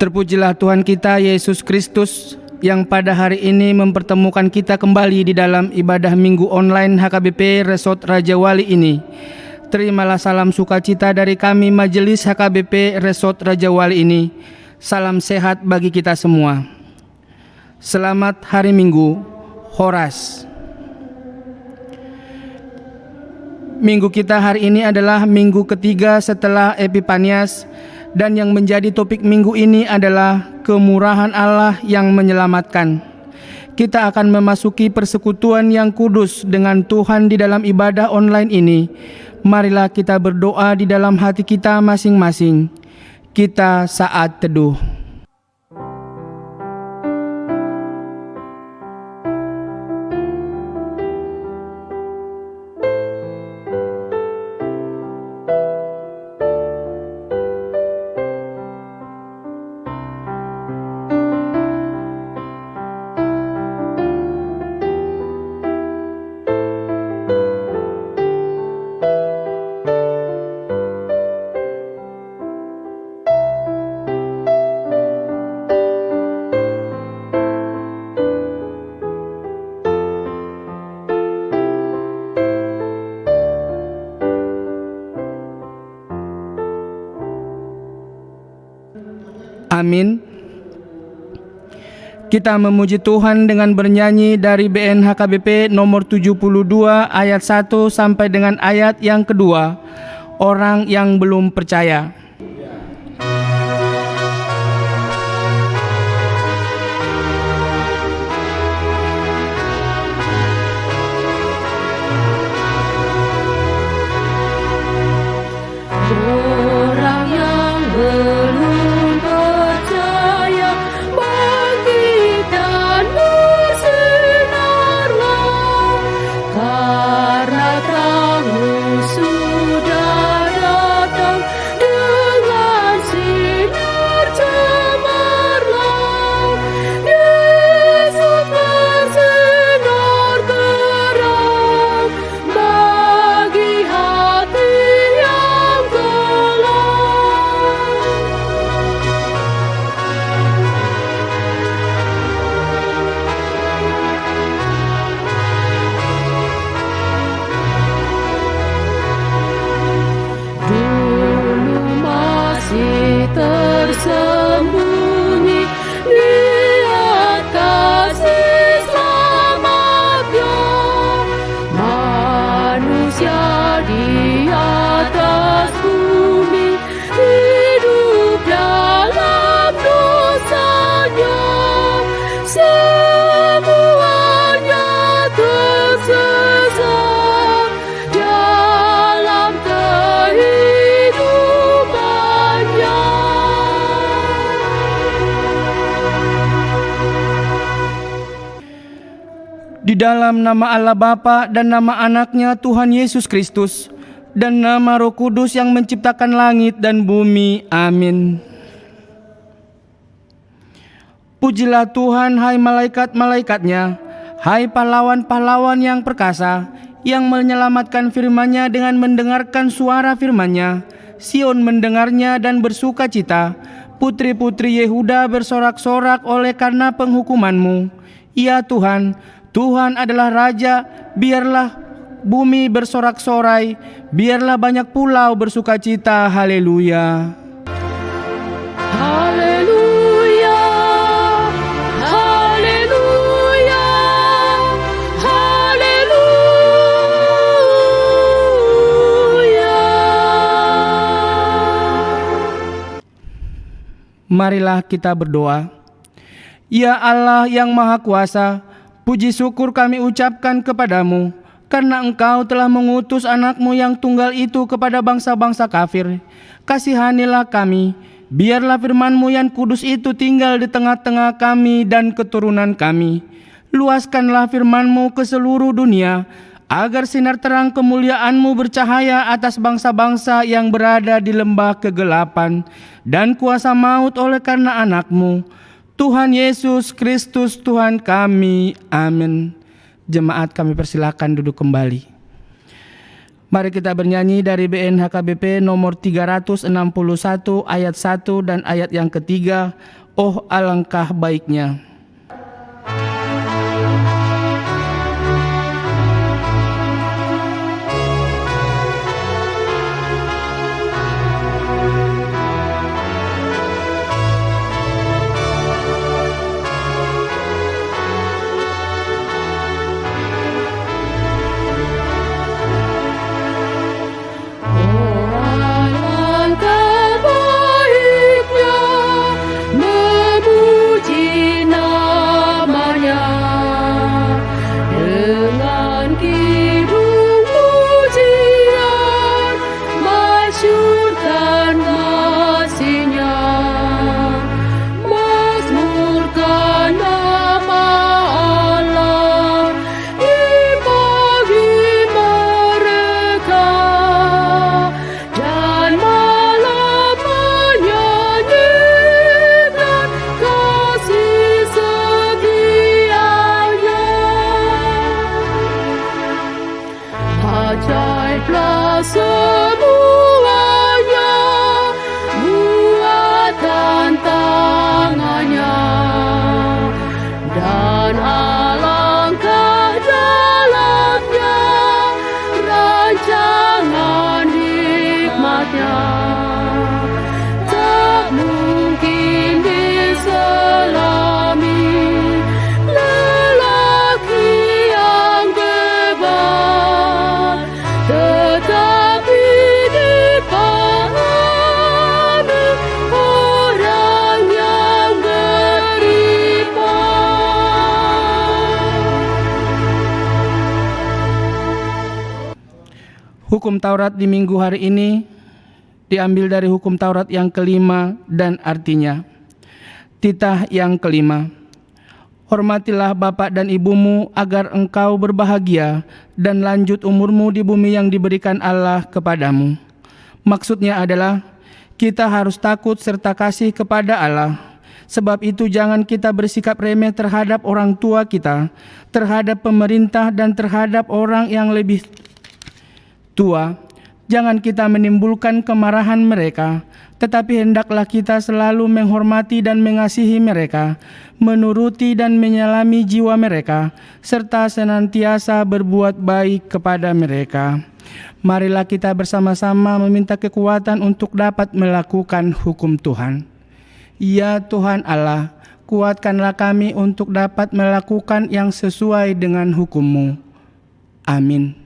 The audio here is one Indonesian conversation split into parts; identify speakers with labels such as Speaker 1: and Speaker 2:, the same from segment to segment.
Speaker 1: Terpujilah Tuhan kita Yesus Kristus yang pada hari ini mempertemukan kita kembali di dalam ibadah minggu online HKBP Resort Raja Wali ini. Terimalah salam sukacita dari kami Majelis HKBP Resort Raja Wali ini. Salam sehat bagi kita semua. Selamat hari Minggu, Horas. Minggu kita hari ini adalah minggu ketiga setelah Epifanias. Dan yang menjadi topik minggu ini adalah kemurahan Allah yang menyelamatkan. Kita akan memasuki persekutuan yang kudus dengan Tuhan di dalam ibadah online ini. Marilah kita berdoa di dalam hati kita masing-masing. Kita saat teduh. Amin. Kita memuji Tuhan dengan bernyanyi dari BN HKBP nomor 72 ayat 1 sampai dengan ayat yang kedua, orang yang belum percaya. Di dalam nama Allah Bapa dan nama Anaknya Tuhan Yesus Kristus dan nama Roh Kudus yang menciptakan langit dan bumi. Amin. Pujilah Tuhan, hai malaikat-malaikatnya, hai pahlawan-pahlawan yang perkasa, yang menyelamatkan firman-Nya dengan mendengarkan suara firman-Nya. Sion mendengarnya dan bersuka cita. Putri-putri Yehuda bersorak-sorak oleh karena penghukuman-Mu. Ya Tuhan, Tuhan adalah Raja, biarlah bumi bersorak-sorai, biarlah banyak pulau bersuka cita. Haleluya.
Speaker 2: Haleluya, haleluya, haleluya.
Speaker 1: Marilah kita berdoa. Ya Allah yang Maha Kuasa, puji syukur kami ucapkan kepadamu, karena Engkau telah mengutus anak-Mu yang tunggal itu kepada bangsa-bangsa kafir. Kasihanilah kami, biarlah firman-Mu yang kudus itu tinggal di tengah-tengah kami dan keturunan kami. Luaskanlah firman-Mu ke seluruh dunia, agar sinar terang kemuliaan-Mu bercahaya atas bangsa-bangsa yang berada di lembah kegelapan dan kuasa maut oleh karena anak-Mu, Tuhan Yesus Kristus Tuhan kami. Amin. Jemaat, kami persilakan duduk kembali. Mari kita bernyanyi dari BNHKBP nomor 361 ayat 1 dan ayat yang ketiga, Oh alangkah baiknya. Hukum Taurat di minggu hari ini diambil dari hukum Taurat yang kelima dan artinya, titah yang kelima, hormatilah bapak dan ibumu agar engkau berbahagia dan lanjut umurmu di bumi yang diberikan Allah kepadamu. Maksudnya adalah kita harus takut serta kasih kepada Allah. Sebab itu jangan kita bersikap remeh terhadap orang tua kita, terhadap pemerintah dan terhadap orang yang lebih tua. Jangan kita menimbulkan kemarahan mereka, tetapi hendaklah kita selalu menghormati dan mengasihi mereka, menuruti dan menyelami jiwa mereka, serta senantiasa berbuat baik kepada mereka. Marilah kita bersama-sama meminta kekuatan untuk dapat melakukan hukum Tuhan. Ya Tuhan Allah, kuatkanlah kami untuk dapat melakukan yang sesuai dengan hukum-Mu. Amin.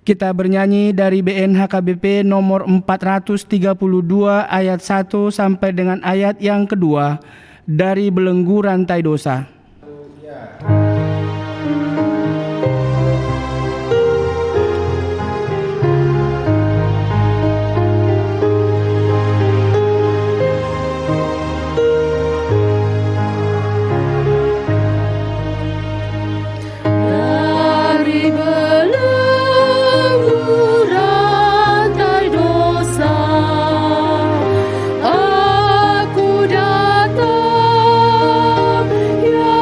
Speaker 1: Kita bernyanyi dari BNHKBP nomor 432 ayat 1 sampai dengan ayat yang kedua dari Belenggu Rantai Dosa.
Speaker 2: Aku datang, ya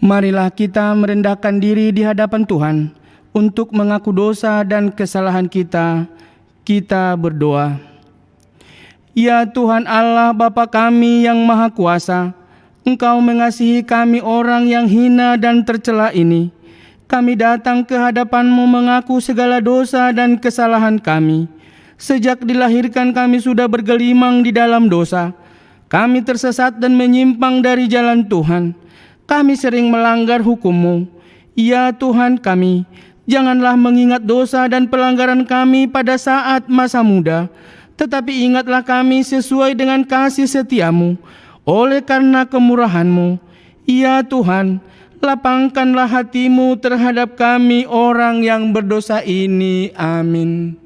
Speaker 1: Marilah kita merendahkan diri di hadapan Tuhan untuk mengaku dosa dan kesalahan kita. Kita berdoa. Ya Tuhan Allah Bapa kami yang Maha Kuasa, Engkau mengasihi kami orang yang hina dan tercela ini. Kami datang ke hadapan-Mu mengaku segala dosa dan kesalahan kami. Sejak dilahirkan kami sudah bergelimang di dalam dosa. Kami tersesat dan menyimpang dari jalan Tuhan. Kami sering melanggar hukum-Mu. Ya Tuhan kami, janganlah mengingat dosa dan pelanggaran kami pada saat masa muda, tetapi ingatlah kami sesuai dengan kasih setia-Mu. Oleh karena kemurahan-Mu, ya Tuhan, lapangkanlah hati-Mu terhadap kami orang yang berdosa ini. Amin.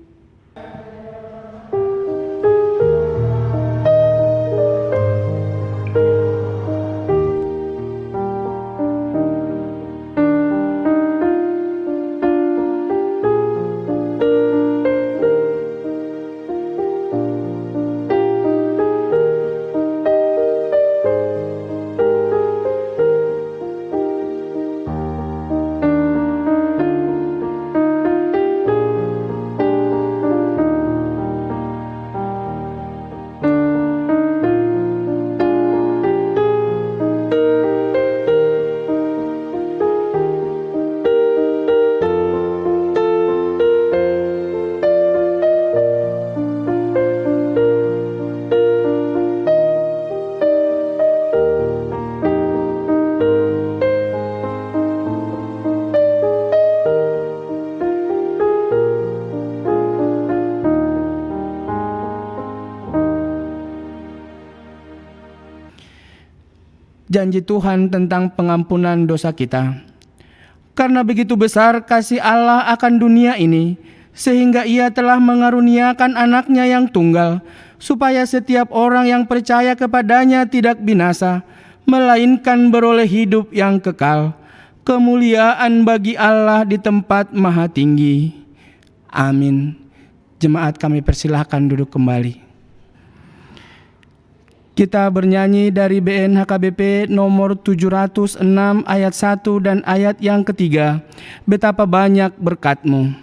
Speaker 1: Janji Tuhan tentang pengampunan dosa kita. Karena begitu besar kasih Allah akan dunia ini, sehingga Ia telah mengaruniakan anaknya yang tunggal, supaya setiap orang yang percaya kepadanya tidak binasa, melainkan beroleh hidup yang kekal. Kemuliaan bagi Allah di tempat maha tinggi. Amin. Jemaat kami persilahkan duduk kembali. Kita bernyanyi dari BNHKBP nomor 706 ayat 1 dan ayat yang ketiga. Betapa banyak berkat-Mu.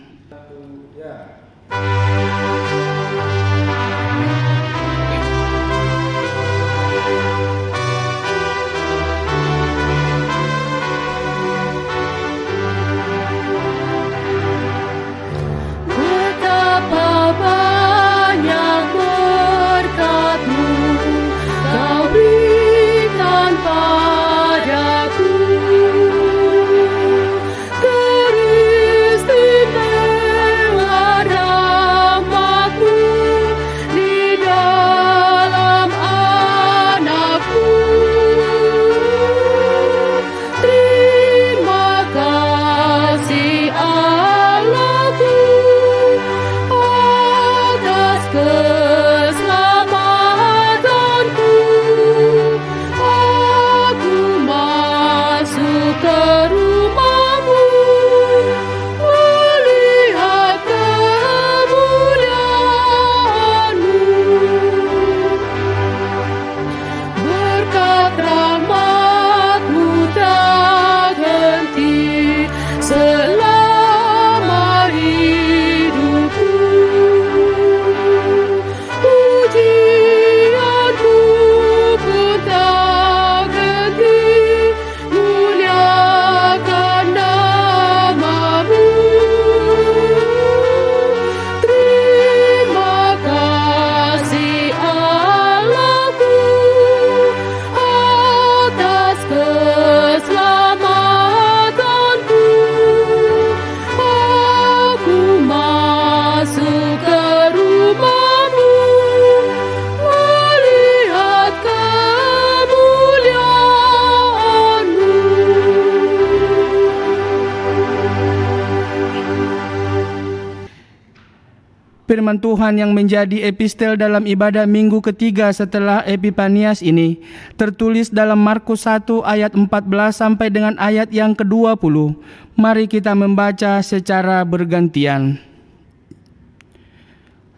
Speaker 1: Firman Tuhan yang menjadi epistel dalam ibadah minggu ketiga setelah Epifanias ini tertulis dalam Markus 1 ayat 14 sampai dengan ayat yang ke-20. Mari kita membaca secara bergantian.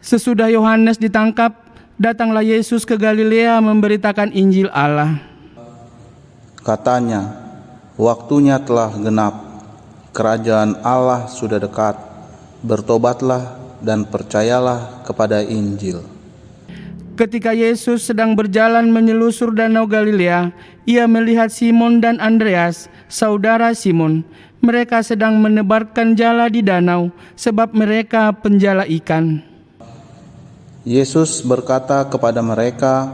Speaker 1: Sesudah Yohanes ditangkap, datanglah Yesus ke Galilea memberitakan Injil Allah.
Speaker 2: Katanya, waktunya telah genap, kerajaan Allah sudah dekat. Bertobatlah dan percayalah kepada Injil.
Speaker 1: Ketika Yesus sedang berjalan menyelusur Danau Galilea, ia melihat Simon dan Andreas, saudara Simon. Mereka sedang menebarkan jala di danau, sebab mereka penjala ikan.
Speaker 2: Yesus berkata kepada mereka,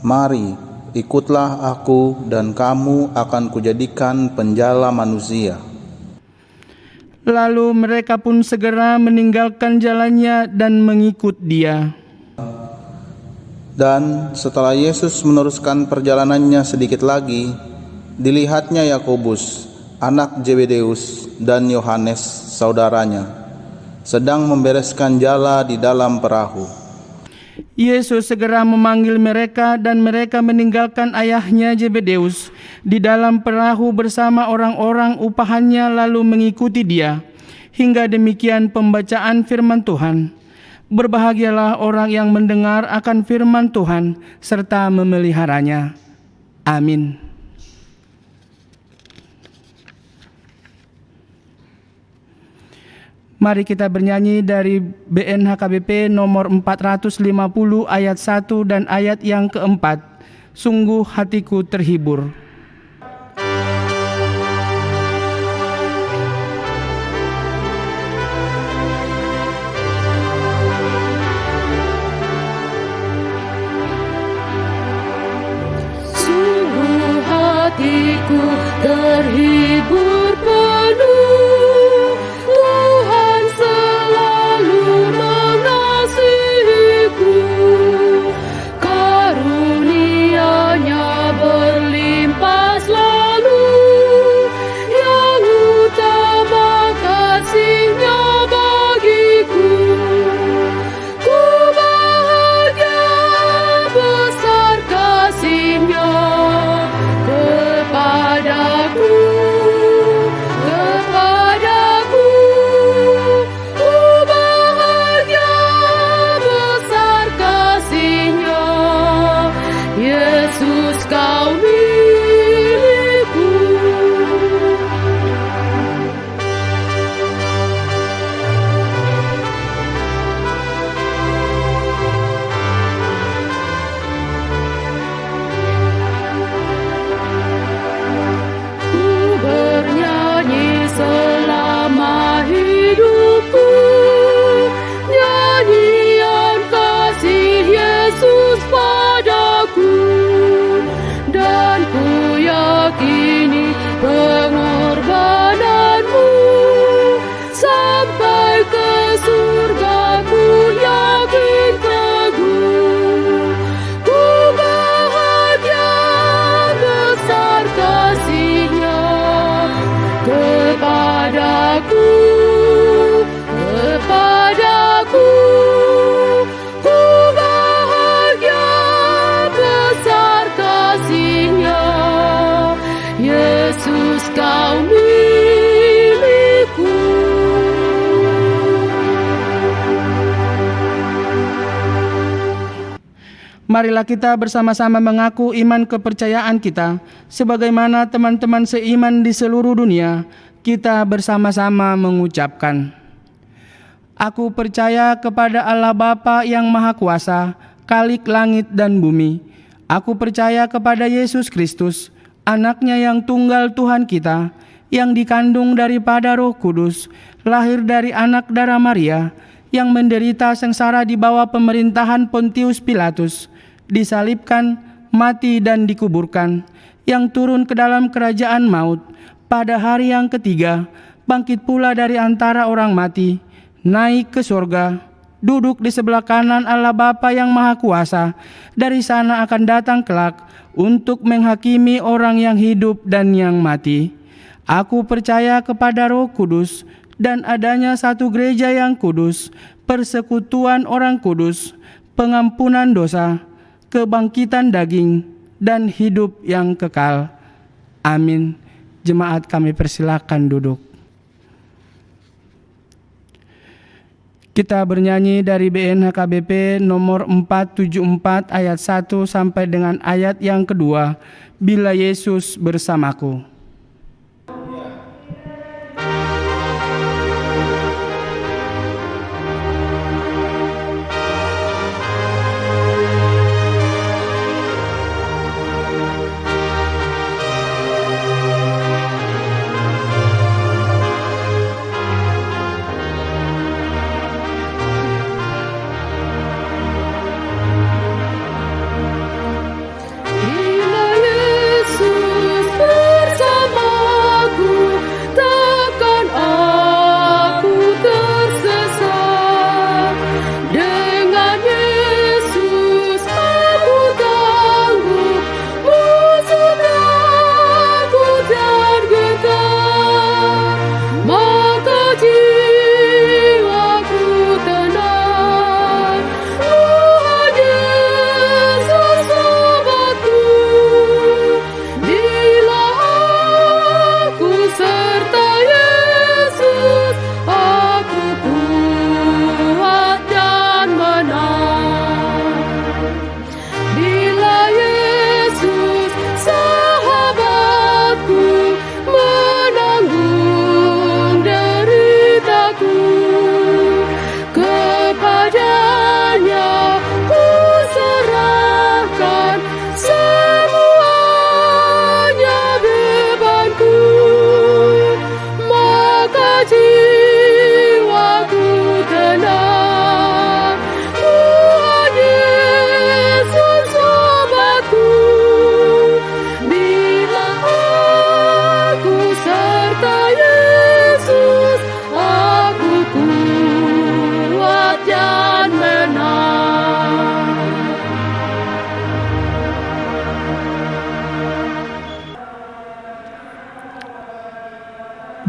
Speaker 2: "Mari, ikutlah aku dan kamu akan kujadikan penjala manusia."
Speaker 1: Lalu mereka pun segera meninggalkan jalannya dan mengikut dia.
Speaker 2: Dan setelah Yesus meneruskan perjalanannya sedikit lagi, dilihatnya Yakobus, anak Zebedeus, dan Yohanes, saudaranya, sedang membereskan jala di dalam perahu.
Speaker 1: Yesus segera memanggil mereka dan mereka meninggalkan ayahnya Zebedeus di dalam perahu bersama orang-orang upahannya lalu mengikuti dia. Hingga demikian pembacaan firman Tuhan. Berbahagialah orang yang mendengar akan firman Tuhan serta memeliharanya. Amin. Mari kita bernyanyi dari BNHKBP nomor 450 ayat 1 dan ayat yang keempat. Sungguh hatiku terhibur.
Speaker 3: Sungguh hatiku terhibur penuh, Tuhan selalu mengasihiku, karunia-Nya berlimpah selalu, yang utama kasih-Nya bagiku. Ku bahagia besar kasih-Nya kepadaku. Ku bahagia besar kasih-Nya, Yesus kau milikku. Ku bernyanyi selama hidupku, nyanyian kasih Yesus padaku, dan ku yakini pengorbananmu sampai ke surga. Ku yakin teguh, ku bahagia besar kasih-Nya kepadaku. Ku bahagia besar kasih-Nya, Yesus kau milikku.
Speaker 1: Marilah kita bersama-sama mengaku iman kepercayaan kita. Sebagaimana teman-teman seiman di seluruh dunia, kita bersama-sama mengucapkan: Aku percaya kepada Allah Bapa yang Maha Kuasa, Khalik langit dan bumi. Aku percaya kepada Yesus Kristus, Anaknya yang tunggal Tuhan kita, yang dikandung daripada Roh Kudus, lahir dari anak darah Maria, yang menderita sengsara di bawah pemerintahan Pontius Pilatus, disalibkan, mati dan dikuburkan, yang turun ke dalam kerajaan maut, pada hari yang ketiga, bangkit pula dari antara orang mati, naik ke surga, duduk di sebelah kanan Allah Bapa yang Maha Kuasa. Dari sana akan datang kelak untuk menghakimi orang yang hidup dan yang mati. Aku percaya kepada Roh Kudus dan adanya satu gereja yang kudus, persekutuan orang kudus, pengampunan dosa, kebangkitan daging, dan hidup yang kekal. Amin. Jemaat kami persilakan duduk. Kita bernyanyi dari BNHKBP nomor 474 ayat 1 sampai dengan ayat yang kedua, Bila Yesus Bersamaku.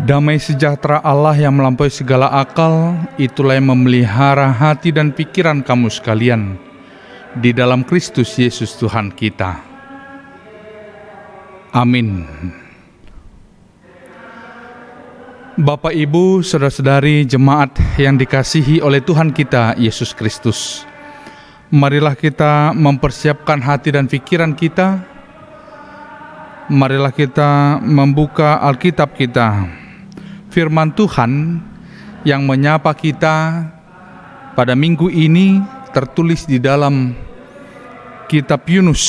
Speaker 4: Damai sejahtera Allah yang melampaui segala akal, itulah yang memelihara hati dan pikiran kamu sekalian di dalam Kristus Yesus Tuhan kita. Amin. Bapak, Ibu, saudara-saudari jemaat yang dikasihi oleh Tuhan kita Yesus Kristus, marilah kita mempersiapkan hati dan pikiran kita. Marilah kita membuka Alkitab kita. Firman Tuhan yang menyapa kita pada minggu ini tertulis di dalam kitab Yunus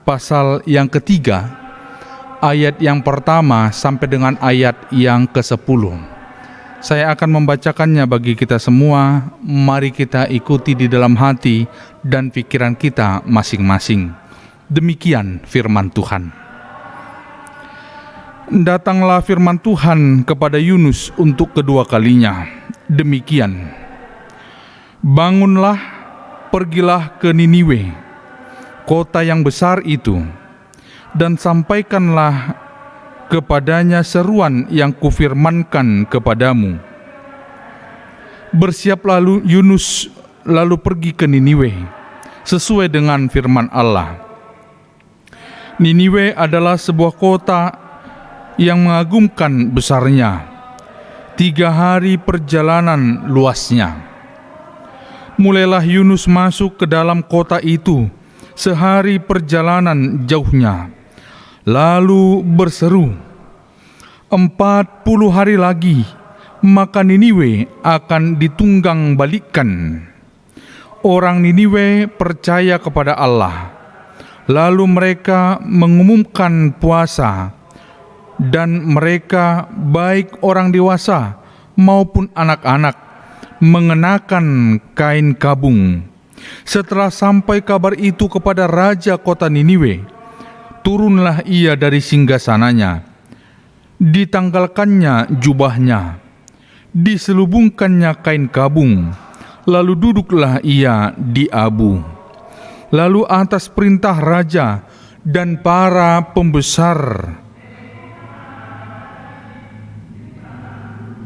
Speaker 4: pasal yang ketiga, ayat yang pertama sampai dengan ayat yang ke-10. Saya akan membacakannya bagi kita semua. Mari kita ikuti di dalam hati dan pikiran kita masing-masing. Demikian firman Tuhan. Datanglah firman Tuhan kepada Yunus untuk kedua kalinya. Demikian, bangunlah, pergilah ke Niniwe, kota yang besar itu, dan sampaikanlah kepadanya seruan yang kufirmankan kepadamu. Bersiaplah Yunus lalu pergi ke Niniwe, sesuai dengan firman Allah. Niniwe adalah sebuah kota yang mengagumkan besarnya, 3 hari perjalanan luasnya. Mulailah Yunus masuk ke dalam kota itu, sehari perjalanan jauhnya, lalu berseru, 40 hari lagi, maka Niniwe akan ditunggang balikkan. Orang Niniwe percaya kepada Allah, lalu mereka mengumumkan puasa, dan mereka, baik orang dewasa maupun anak-anak, mengenakan kain kabung. Setelah sampai kabar itu kepada raja kota Niniwe, turunlah ia dari singgasananya, ditanggalkannya jubahnya, diselubungkannya kain kabung, lalu duduklah ia di abu. Lalu atas perintah raja dan para pembesar,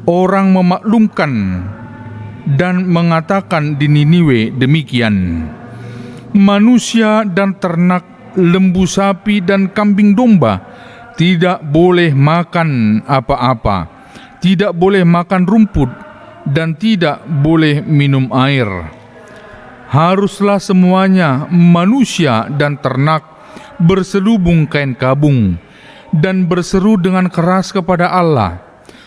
Speaker 4: orang memaklumkan dan mengatakan di Niniwe demikian, manusia dan ternak, lembu sapi dan kambing domba tidak boleh makan apa-apa, tidak boleh makan rumput, dan tidak boleh minum air. Haruslah semuanya, manusia dan ternak, berselubung kain kabung dan berseru dengan keras kepada Allah,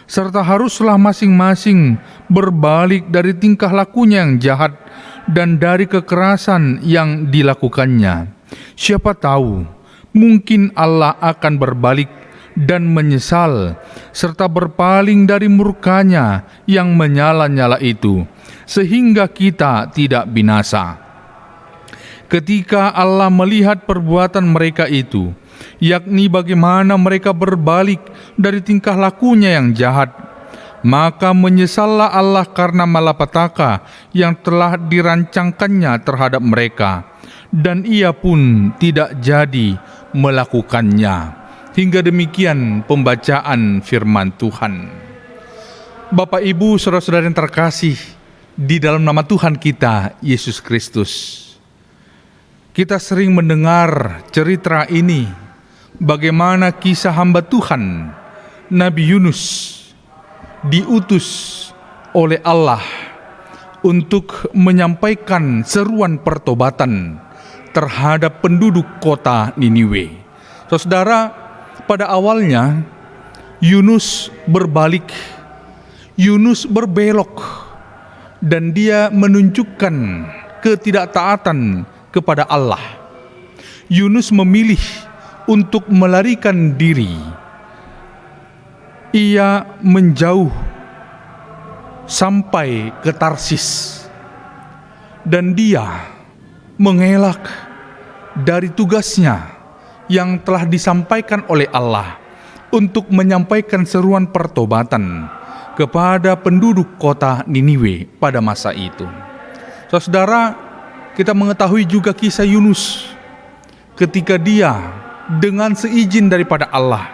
Speaker 4: serta haruslah masing-masing berbalik dari tingkah lakunya yang jahat dan dari kekerasan yang dilakukannya. Siapa tahu, mungkin Allah akan berbalik dan menyesal, serta berpaling dari murkanya yang menyala-nyala itu, sehingga kita tidak binasa. Ketika Allah melihat perbuatan mereka itu, yakni bagaimana mereka berbalik dari tingkah lakunya yang jahat, maka menyesallah Allah karena malapetaka yang telah dirancangkannya terhadap mereka, dan ia pun tidak jadi melakukannya. Hingga demikian pembacaan firman Tuhan. Bapak, Ibu, saudara-saudara yang terkasih di dalam nama Tuhan kita Yesus Kristus, kita sering mendengar cerita ini, bagaimana kisah hamba Tuhan Nabi Yunus diutus oleh Allah untuk menyampaikan seruan pertobatan terhadap penduduk kota Niniwe. Saudara, pada awalnya Yunus berbalik, Yunus berbelok, dan dia menunjukkan ketidaktaatan kepada Allah. Yunus memilih untuk melarikan diri. Ia menjauh sampai ke Tarsis, dan dia mengelak dari tugasnya yang telah disampaikan oleh Allah untuk menyampaikan seruan pertobatan kepada penduduk kota Niniwe pada masa itu. Saudara, kita mengetahui juga kisah Yunus ketika dia dengan seizin daripada Allah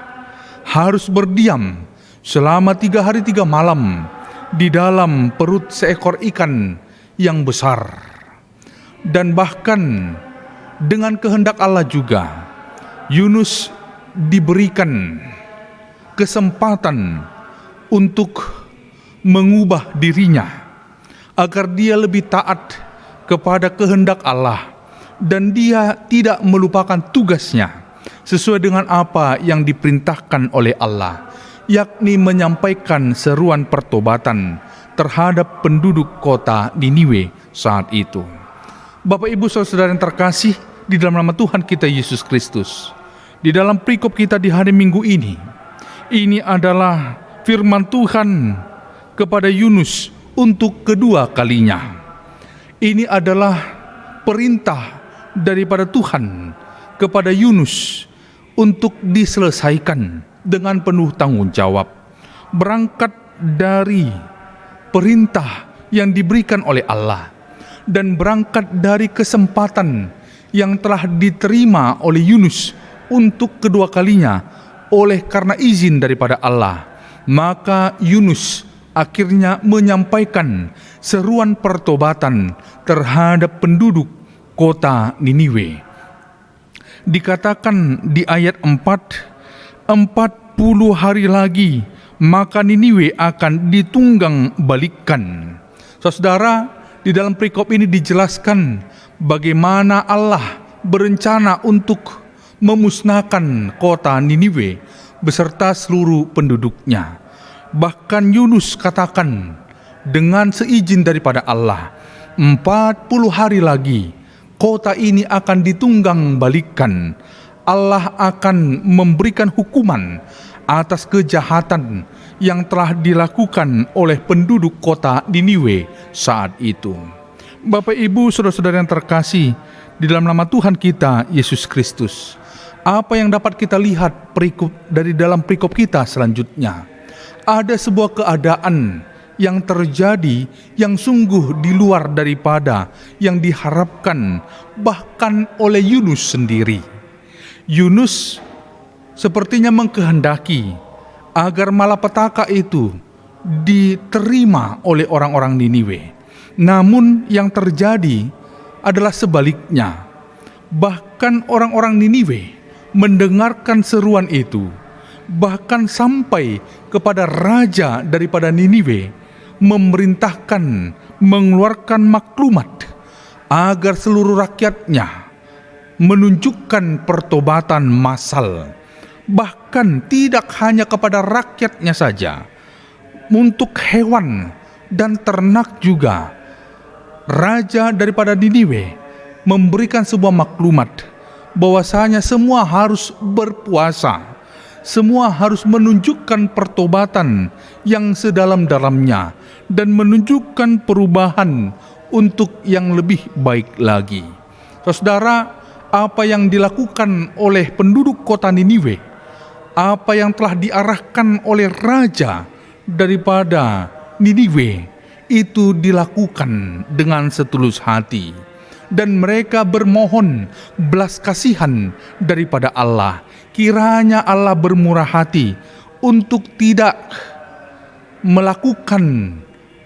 Speaker 4: harus berdiam selama 3 hari 3 malam di dalam perut seekor ikan yang besar. Dan bahkan dengan kehendak Allah juga, Yunus diberikan kesempatan untuk mengubah dirinya agar dia lebih taat kepada kehendak Allah dan dia tidak melupakan tugasnya sesuai dengan apa yang diperintahkan oleh Allah, yakni menyampaikan seruan pertobatan terhadap penduduk kota Niniwe saat itu. Bapak Ibu Saudara yang terkasih di dalam nama Tuhan kita Yesus Kristus, di dalam perikop kita di hari Minggu ini adalah firman Tuhan kepada Yunus untuk kedua kalinya. Ini adalah perintah daripada Tuhan kepada Yunus untuk diselesaikan dengan penuh tanggung jawab, berangkat dari perintah yang diberikan oleh Allah dan berangkat dari kesempatan yang telah diterima oleh Yunus untuk kedua kalinya oleh karena izin daripada Allah. Maka Yunus akhirnya menyampaikan seruan pertobatan terhadap penduduk kota Niniwe. Dikatakan di ayat 4, 40 hari lagi maka Niniwe akan ditunggang balikkan. Saudara, di dalam perikop ini dijelaskan bagaimana Allah berencana untuk memusnahkan kota Niniwe beserta seluruh penduduknya. Bahkan Yunus katakan dengan seizin daripada Allah, 40 hari lagi kota ini akan ditunggang balikkan. Allah akan memberikan hukuman atas kejahatan yang telah dilakukan oleh penduduk kota Niniwe saat itu. Bapak Ibu Saudara-saudara yang terkasih di dalam nama Tuhan kita Yesus Kristus, apa yang dapat kita lihat dari dalam perikop kita selanjutnya? Ada sebuah keadaan yang terjadi yang sungguh di luar daripada yang diharapkan bahkan oleh Yunus sendiri. Yunus sepertinya mengkehendaki agar malapetaka itu diterima oleh orang-orang Niniwe. Namun yang terjadi adalah sebaliknya. Bahkan orang-orang Niniwe mendengarkan seruan itu, bahkan sampai kepada raja daripada Niniwe memerintahkan mengeluarkan maklumat agar seluruh rakyatnya menunjukkan pertobatan massal. Bahkan tidak hanya kepada rakyatnya saja, untuk hewan dan ternak juga. Raja daripada Niniwe memberikan sebuah maklumat bahwasanya semua harus berpuasa, semua harus menunjukkan pertobatan yang sedalam-dalamnya dan menunjukkan perubahan untuk yang lebih baik lagi. Saudara, apa yang dilakukan oleh penduduk kota Niniwe, apa yang telah diarahkan oleh raja daripada Niniwe, itu dilakukan dengan setulus hati. Dan mereka bermohon belas kasihan daripada Allah. Kiranya Allah bermurah hati untuk tidak melakukan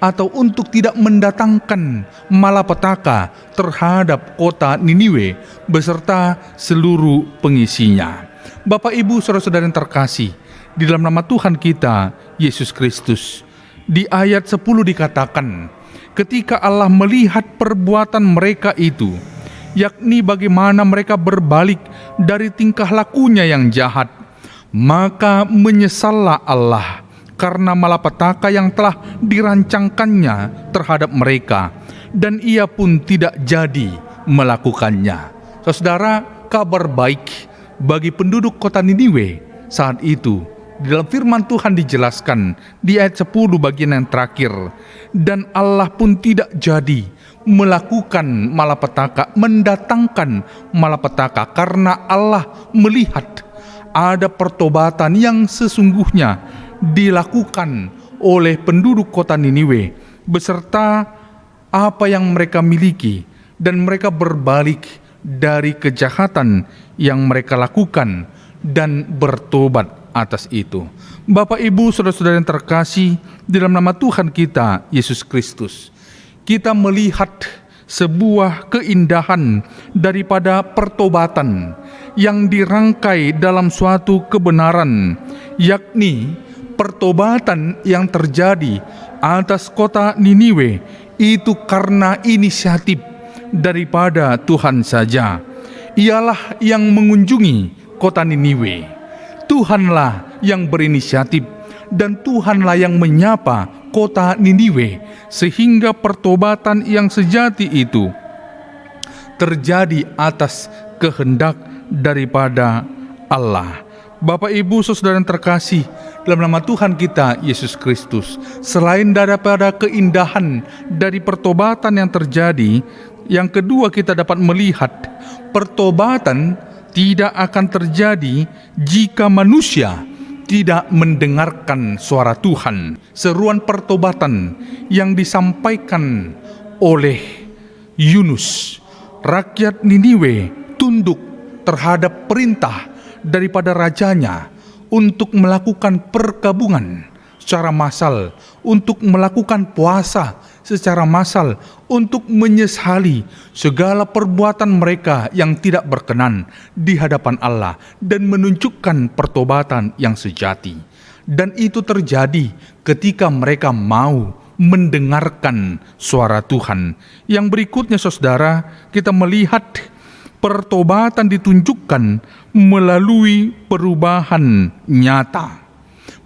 Speaker 4: atau untuk tidak mendatangkan malapetaka terhadap kota Niniwe beserta seluruh pengisinya. Bapak Ibu Saudara-saudara yang terkasih di dalam nama Tuhan kita Yesus Kristus, di ayat 10 dikatakan, ketika Allah melihat perbuatan mereka itu, yakni bagaimana mereka berbalik dari tingkah lakunya yang jahat, maka menyesallah Allah karena malapetaka yang telah dirancangkannya terhadap mereka, dan ia pun tidak jadi melakukannya. Saudara, kabar baik bagi penduduk kota Niniwe saat itu, di dalam firman Tuhan dijelaskan di ayat 10 bagian yang terakhir, dan Allah pun tidak jadi melakukan malapetaka, mendatangkan malapetaka, karena Allah melihat ada pertobatan yang sesungguhnya dilakukan oleh penduduk kota Niniwe beserta apa yang mereka miliki, dan mereka berbalik dari kejahatan yang mereka lakukan dan bertobat atas itu. Bapak, Ibu, saudara-saudara yang terkasih, di dalam nama Tuhan kita, Yesus Kristus, kita melihat sebuah keindahan daripada pertobatan yang dirangkai dalam suatu kebenaran, yakni pertobatan yang terjadi atas kota Niniwe itu karena inisiatif daripada Tuhan saja. Ialah yang mengunjungi kota Niniwe. Tuhanlah yang berinisiatif dan Tuhanlah yang menyapa kota Niniwe, sehingga pertobatan yang sejati itu terjadi atas kehendak daripada Allah. Bapak, Ibu, saudara yang terkasih, dalam nama Tuhan kita Yesus Kristus, selain daripada keindahan dari pertobatan yang terjadi, yang kedua kita dapat melihat pertobatan tidak akan terjadi jika manusia tidak mendengarkan suara Tuhan. Seruan pertobatan yang disampaikan oleh Yunus, rakyat Niniwe tunduk terhadap perintah daripada rajanya untuk melakukan perkabungan secara massal, untuk melakukan puasa secara massal, untuk menyesali segala perbuatan mereka yang tidak berkenan di hadapan Allah dan menunjukkan pertobatan yang sejati. Dan itu terjadi ketika mereka mau mendengarkan suara Tuhan. Yang berikutnya, saudara, kita melihat pertobatan ditunjukkan melalui perubahan nyata.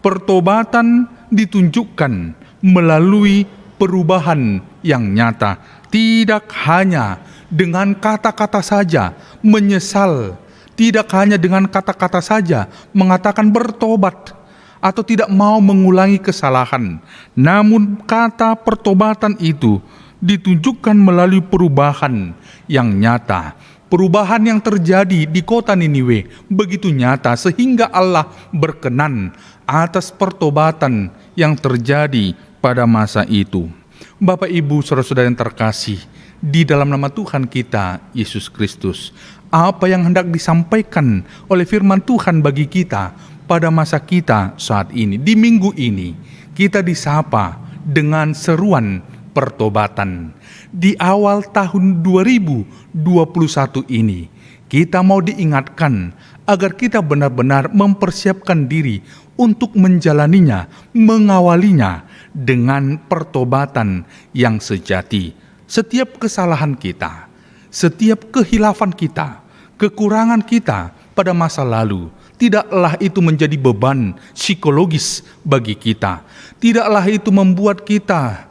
Speaker 4: Pertobatan ditunjukkan melalui perubahan yang nyata, tidak hanya dengan kata-kata saja menyesal, tidak hanya dengan kata-kata saja mengatakan bertobat atau tidak mau mengulangi kesalahan, namun kata pertobatan itu ditunjukkan melalui perubahan yang nyata. Perubahan yang terjadi di kota Niniwe begitu nyata sehingga Allah berkenan atas pertobatan yang terjadi pada masa itu. Bapak, Ibu, saudara-saudara yang terkasih, di dalam nama Tuhan kita Yesus Kristus, apa yang hendak disampaikan oleh firman Tuhan bagi kita pada masa kita saat ini, di minggu ini, kita disapa dengan seruan pertobatan. Di awal tahun 2021 ini, kita mau diingatkan agar kita benar-benar mempersiapkan diri untuk menjalaninya, mengawalinya dengan pertobatan yang sejati. Setiap kesalahan kita, setiap kehilafan kita, kekurangan kita pada masa lalu, tidaklah itu menjadi beban psikologis bagi kita. Tidaklah itu membuat kita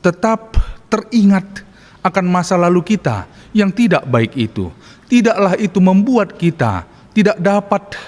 Speaker 4: tetap teringat akan masa lalu kita yang tidak baik itu. Tidaklah itu membuat kita tidak dapat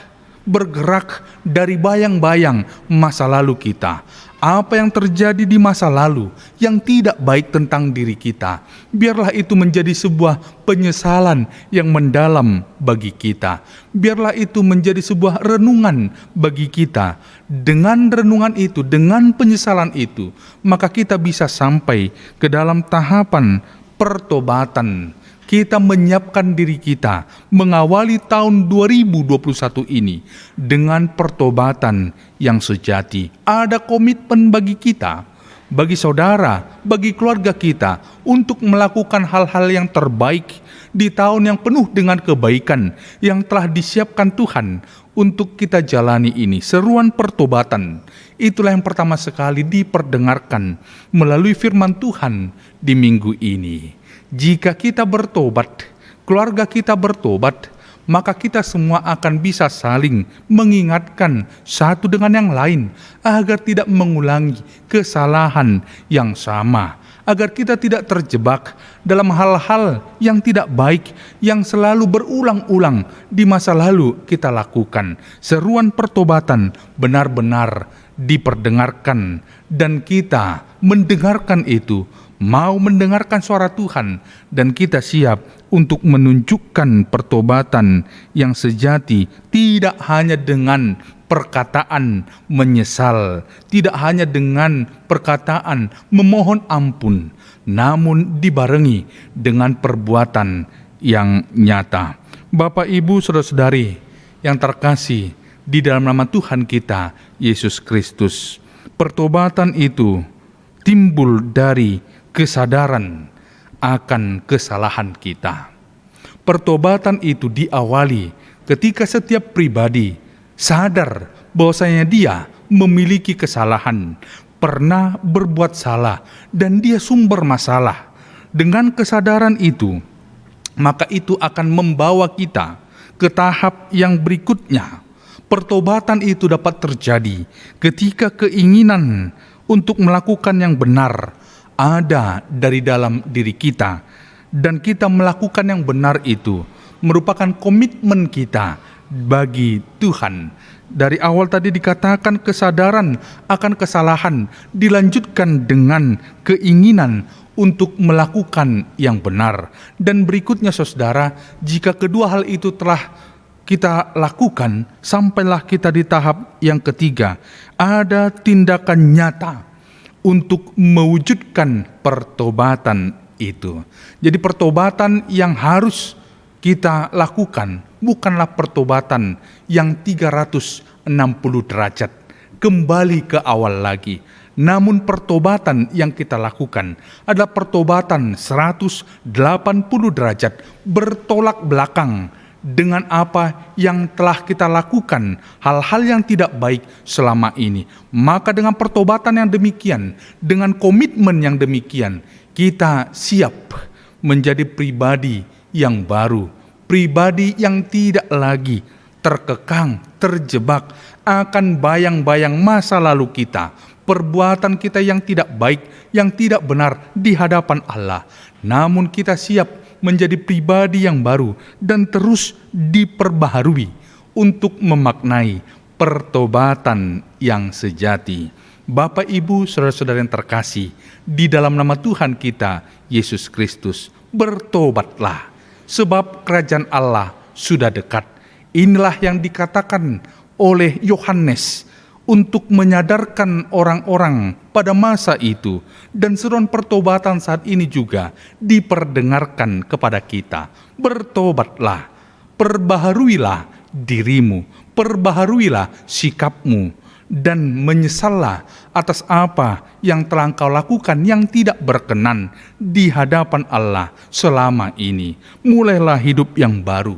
Speaker 4: bergerak dari bayang-bayang masa lalu kita. Apa yang terjadi di masa lalu yang tidak baik tentang diri kita, biarlah itu menjadi sebuah penyesalan yang mendalam bagi kita. Biarlah itu menjadi sebuah renungan bagi kita. Dengan renungan itu, dengan penyesalan itu, maka kita bisa sampai ke dalam tahapan pertobatan. Kita menyiapkan diri kita mengawali tahun 2021 ini dengan pertobatan yang sejati. Ada komitmen bagi kita, bagi saudara, bagi keluarga kita untuk melakukan hal-hal yang terbaik di tahun yang penuh dengan kebaikan yang telah disiapkan Tuhan untuk kita jalani ini. Seruan pertobatan, itulah yang pertama sekali diperdengarkan melalui firman Tuhan di minggu ini. Jika kita bertobat, keluarga kita bertobat, maka kita semua akan bisa saling mengingatkan satu dengan yang lain agar tidak mengulangi kesalahan yang sama, agar kita tidak terjebak dalam hal-hal yang tidak baik yang selalu berulang-ulang di masa lalu kita lakukan. Seruan pertobatan benar-benar diperdengarkan dan kita mendengarkan itu, mau mendengarkan suara Tuhan, dan kita siap untuk menunjukkan pertobatan yang sejati, tidak hanya dengan perkataan menyesal, tidak hanya dengan perkataan memohon ampun, namun dibarengi dengan perbuatan yang nyata. Bapak, Ibu, saudara-saudari yang terkasih, di dalam nama Tuhan kita, Yesus Kristus. Pertobatan itu timbul dari kesadaran akan kesalahan kita. Pertobatan itu diawali ketika setiap pribadi sadar bahwasanya dia memiliki kesalahan, pernah berbuat salah, dan dia sumber masalah. Dengan kesadaran itu, maka itu akan membawa kita ke tahap yang berikutnya. Pertobatan itu dapat terjadi ketika keinginan untuk melakukan yang benar ada dari dalam diri kita, dan kita melakukan yang benar itu merupakan komitmen kita bagi Tuhan. Dari awal tadi dikatakan kesadaran akan kesalahan dilanjutkan dengan keinginan untuk melakukan yang benar. Dan berikutnya saudara, jika kedua hal itu telah kita lakukan, sampailah kita di tahap yang ketiga. Ada tindakan nyata untuk mewujudkan pertobatan itu. Jadi pertobatan yang harus kita lakukan bukanlah pertobatan yang 360 derajat kembali ke awal lagi. Namun pertobatan yang kita lakukan adalah pertobatan 180 derajat, bertolak belakang dengan apa yang telah kita lakukan, hal-hal yang tidak baik selama ini. Maka dengan pertobatan yang demikian, dengan komitmen yang demikian, kita siap menjadi pribadi yang baru, pribadi yang tidak lagi terkekang, terjebak akan bayang-bayang masa lalu kita, perbuatan kita yang tidak baik, yang tidak benar di hadapan Allah. Namun kita siap menjadi pribadi yang baru dan terus diperbaharui untuk memaknai pertobatan yang sejati. Bapak, Ibu, saudara-saudara yang terkasih, di dalam nama Tuhan kita, Yesus Kristus, bertobatlah, sebab kerajaan Allah sudah dekat. Inilah yang dikatakan oleh Yohanes untuk menyadarkan orang-orang pada masa itu. Dan seruan pertobatan saat ini juga diperdengarkan kepada kita. Bertobatlah, perbaharuilah dirimu, perbaharuilah sikapmu, dan menyesallah atas apa yang telah engkau lakukan yang tidak berkenan di hadapan Allah selama ini. Mulailah hidup yang baru.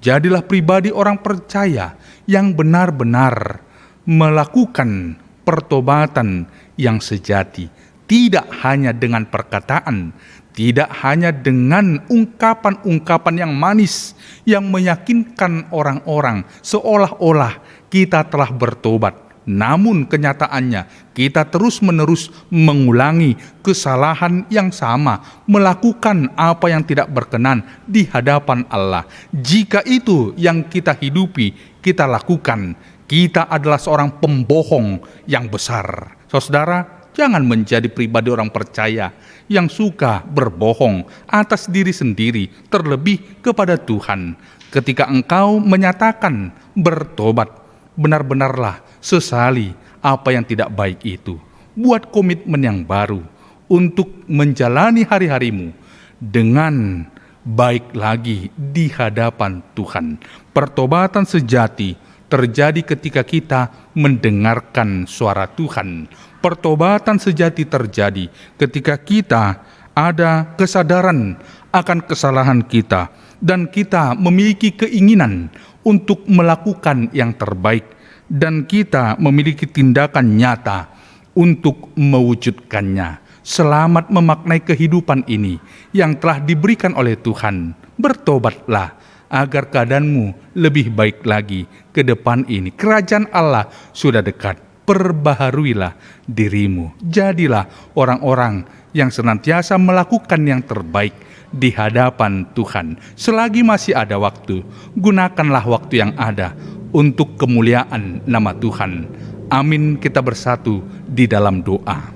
Speaker 4: Jadilah pribadi orang percaya yang benar-benar melakukan pertobatan yang sejati. Tidak hanya dengan perkataan, tidak hanya dengan ungkapan-ungkapan yang manis yang meyakinkan orang-orang seolah-olah kita telah bertobat. Namun kenyataannya kita terus-menerus mengulangi kesalahan yang sama, melakukan apa yang tidak berkenan di hadapan Allah. Jika itu yang kita hidupi, kita lakukan, kita adalah seorang pembohong yang besar. Saudara, jangan menjadi pribadi orang percaya yang suka berbohong atas diri sendiri, terlebih kepada Tuhan. Ketika engkau menyatakan bertobat, benar-benarlah sesali apa yang tidak baik itu. Buat komitmen yang baru untuk menjalani hari-harimu dengan baik lagi di hadapan Tuhan. Pertobatan sejati terjadi ketika kita mendengarkan suara Tuhan. Pertobatan sejati terjadi ketika kita ada kesadaran akan kesalahan kita dan kita memiliki keinginan untuk melakukan yang terbaik, dan kita memiliki tindakan nyata untuk mewujudkannya. Selamat memaknai kehidupan ini yang telah diberikan oleh Tuhan. Bertobatlah agar keadaanmu lebih baik lagi ke depan ini. Kerajaan Allah sudah dekat. Perbaharuilah dirimu. Jadilah orang-orang yang senantiasa melakukan yang terbaik di hadapan Tuhan. Selagi masih ada waktu, gunakanlah waktu yang ada untuk kemuliaan nama Tuhan. Amin. Kita bersatu di dalam doa.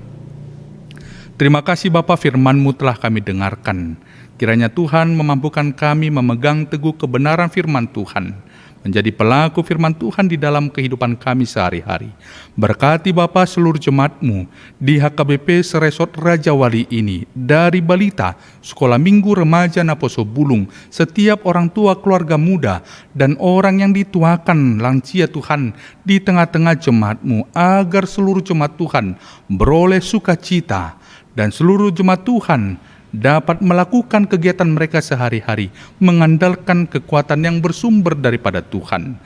Speaker 4: Terima kasih Bapa, firman-Mu telah kami dengarkan. Kiranya Tuhan memampukan kami memegang teguh kebenaran firman Tuhan, menjadi pelaku firman Tuhan di dalam kehidupan kami sehari-hari. Berkati Bapa seluruh jemaat-Mu di HKBP Seresot Raja Wali ini, dari balita, sekolah minggu, remaja, Naposo Bulung, setiap orang tua, keluarga muda, dan orang yang dituakan lansia Tuhan di tengah-tengah jemaat-Mu, agar seluruh jemaat Tuhan beroleh sukacita, dan seluruh jemaat Tuhan dapat melakukan kegiatan mereka sehari-hari, mengandalkan kekuatan yang bersumber daripada Tuhan.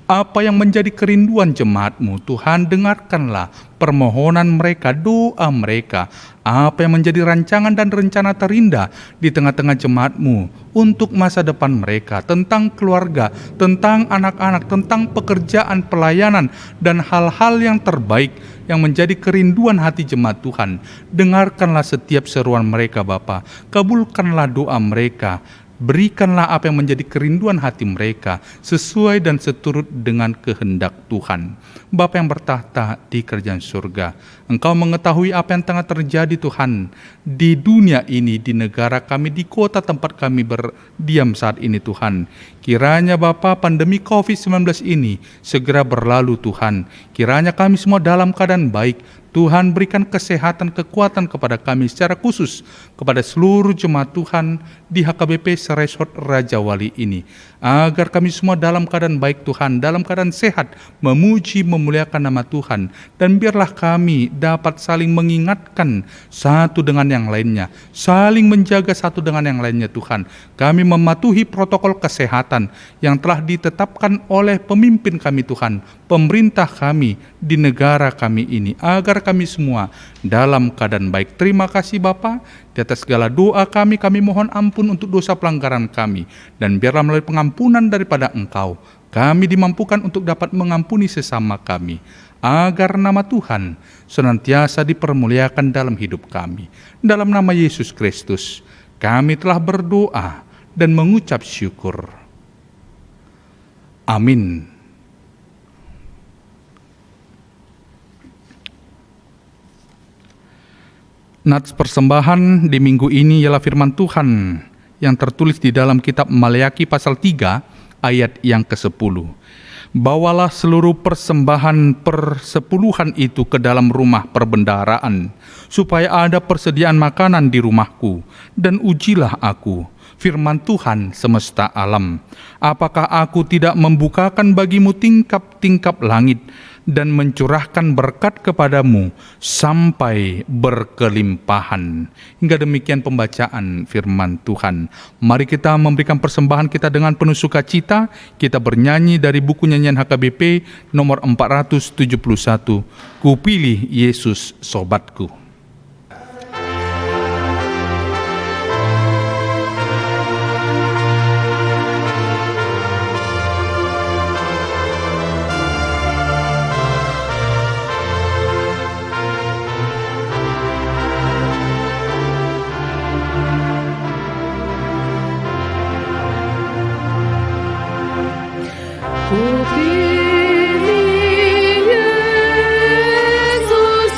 Speaker 4: Apa yang menjadi kerinduan jemaat-Mu, Tuhan, dengarkanlah permohonan mereka, doa mereka. Apa yang menjadi rancangan dan rencana terindah di tengah-tengah jemaat-Mu untuk masa depan mereka, tentang keluarga, tentang anak-anak, tentang pekerjaan, pelayanan, dan hal-hal yang terbaik yang menjadi kerinduan hati jemaat Tuhan. Dengarkanlah setiap seruan mereka Bapa, kabulkanlah doa mereka. Berikanlah apa yang menjadi kerinduan hati mereka, sesuai dan seturut dengan kehendak Tuhan. Bapa yang bertahta di kerajaan surga, Engkau mengetahui apa yang tengah terjadi Tuhan di dunia ini, di negara kami, di kota tempat kami berdiam saat ini Tuhan. Kiranya Bapa, pandemi COVID-19 ini segera berlalu Tuhan. Kiranya kami semua dalam keadaan baik. Tuhan, berikan kesehatan, kekuatan kepada kami secara khusus, kepada seluruh jemaat Tuhan di HKBP Seresot Raja Wali ini, agar kami semua dalam keadaan baik Tuhan, dalam keadaan sehat, memuji, memuliakan nama Tuhan, dan biarlah kami dapat saling mengingatkan satu dengan yang lainnya, saling menjaga satu dengan yang lainnya Tuhan. Kami mematuhi protokol kesehatan yang telah ditetapkan oleh pemimpin kami Tuhan, pemerintah kami di negara kami ini, agar kami semua dalam keadaan baik. Terima kasih Bapa, di atas segala doa kami mohon ampun untuk dosa pelanggaran kami, dan biarlah melalui pengampunan daripada Engkau, kami dimampukan untuk dapat mengampuni sesama kami, agar nama Tuhan senantiasa dipermuliakan dalam hidup kami. Dalam nama Yesus Kristus, kami telah berdoa dan mengucap syukur. Amin. Nats persembahan di minggu ini ialah firman Tuhan yang tertulis di dalam kitab Maleaki pasal 3 ayat yang ke-10. Bawalah seluruh persembahan persepuluhan itu ke dalam rumah perbendaharaan, supaya ada persediaan makanan di rumahku, dan ujilah aku, firman Tuhan semesta alam. Apakah aku tidak membukakan bagimu tingkap-tingkap langit, dan mencurahkan berkat kepadamu sampai berkelimpahan. Hingga demikian pembacaan firman Tuhan. Mari kita memberikan persembahan kita dengan penuh sukacita. Kita bernyanyi dari buku nyanyian HKBP nomor 471. Kupilih Yesus sobatku.
Speaker 3: Kupilih Yesus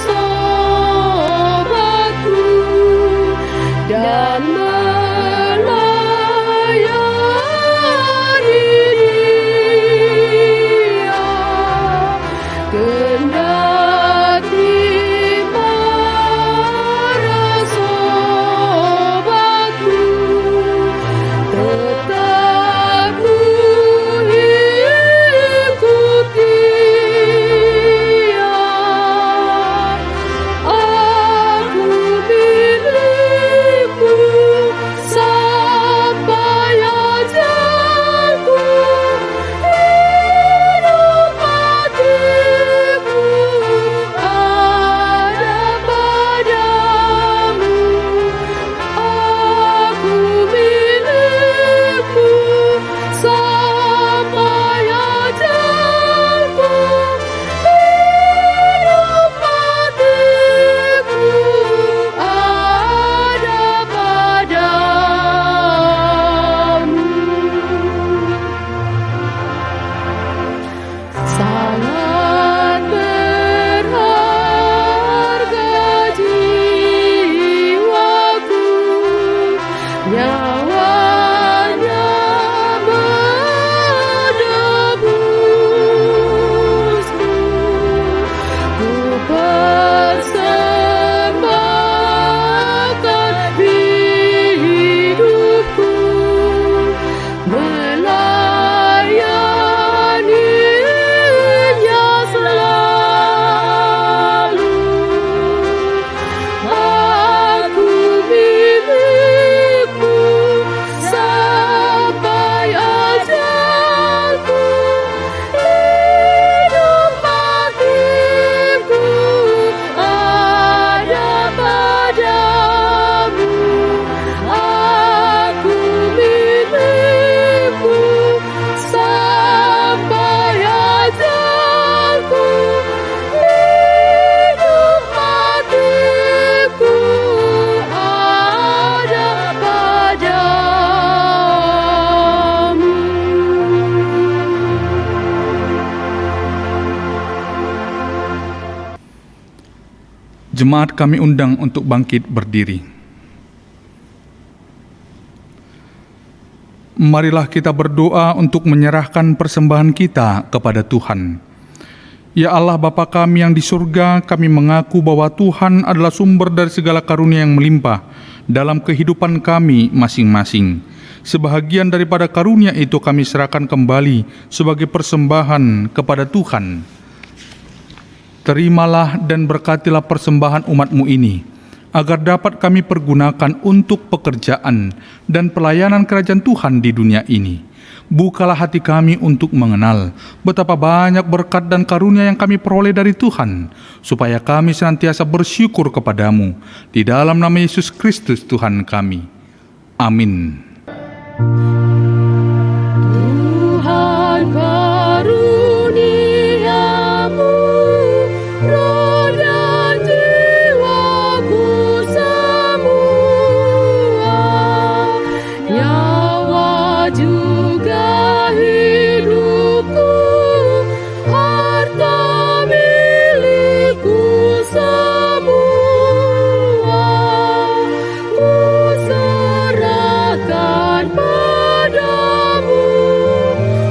Speaker 4: Jemaat kami undang untuk bangkit berdiri. Marilah kita berdoa untuk menyerahkan persembahan kita kepada Tuhan. Ya Allah Bapa kami yang di surga, kami mengaku bahwa Tuhan adalah sumber dari segala karunia yang melimpah dalam kehidupan kami masing-masing. Sebahagian daripada karunia itu kami serahkan kembali sebagai persembahan kepada Tuhan. Terimalah dan berkatilah persembahan umat-Mu ini, agar dapat kami pergunakan untuk pekerjaan dan pelayanan kerajaan Tuhan di dunia ini. Bukalah hati kami untuk mengenal betapa banyak berkat dan karunia yang kami peroleh dari Tuhan, supaya kami senantiasa bersyukur kepadamu. Di dalam nama Yesus Kristus Tuhan kami. Amin.
Speaker 3: Tuhan karuniamu, roh dan jiwaku semua, nyawa juga hidupku, harta milikku semua, ku serahkan padamu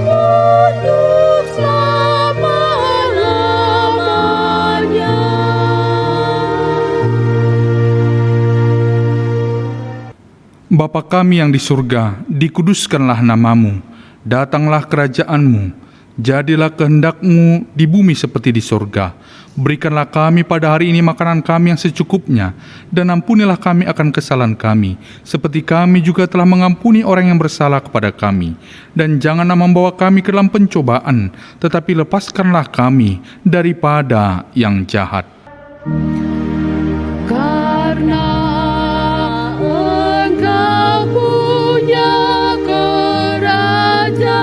Speaker 3: untuk selama-lamanya.
Speaker 4: Bapa kami yang di surga, dikuduskanlah namamu, datanglah kerajaan-Mu, jadilah kehendak-Mu di bumi seperti di surga. Berikanlah kami pada hari ini makanan kami yang secukupnya, dan ampunilah kami akan kesalahan kami, seperti kami juga telah mengampuni orang yang bersalah kepada kami. Dan janganlah membawa kami ke dalam pencobaan, tetapi lepaskanlah kami daripada yang jahat.
Speaker 3: Karena Engkau punya kerajaan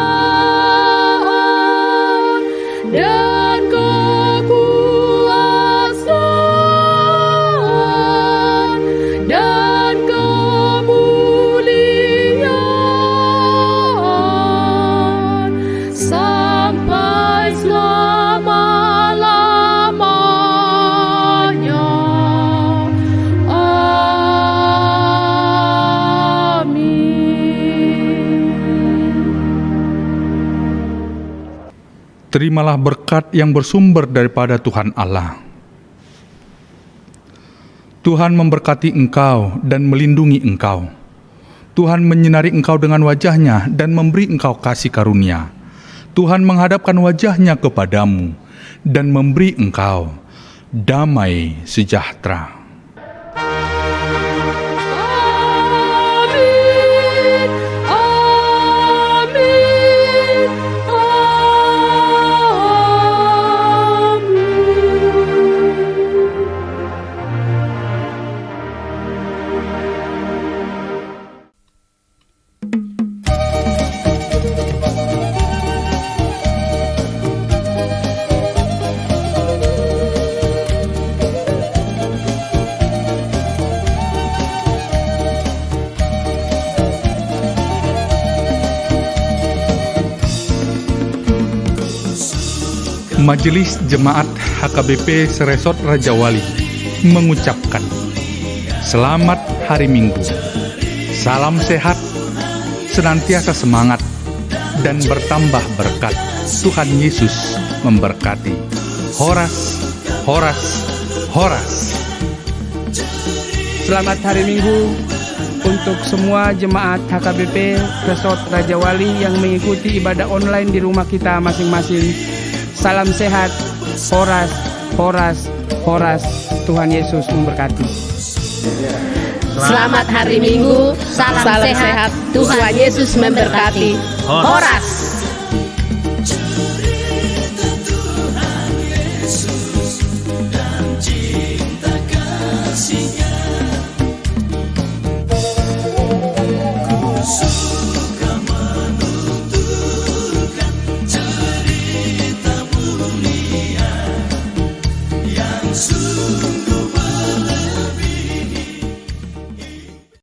Speaker 3: dan kekuasaan dan kemuliaan sampai selama-lamanya.
Speaker 4: Terimalah berkat yang bersumber daripada Tuhan Allah. Tuhan memberkati engkau dan melindungi engkau. Tuhan menyinari engkau dengan wajah-Nya dan memberi engkau kasih karunia. Tuhan menghadapkan wajah-Nya kepadamu dan memberi engkau damai sejahtera.
Speaker 3: Amin, amin,
Speaker 4: Majelis Jemaat HKBP Seresot Raja Wali mengucapkan Selamat Hari Minggu. Salam sehat, senantiasa semangat, dan bertambah berkat. Tuhan Yesus memberkati. Horas, horas, horas.
Speaker 1: Selamat Hari Minggu untuk semua jemaat HKBP Resort Raja Wali yang mengikuti ibadah online di rumah kita masing-masing. Salam sehat, horas, horas, horas. Tuhan Yesus memberkati.
Speaker 5: Selamat Hari Minggu, salam sehat, Tuhan Yesus memberkati. Horas.
Speaker 3: amin.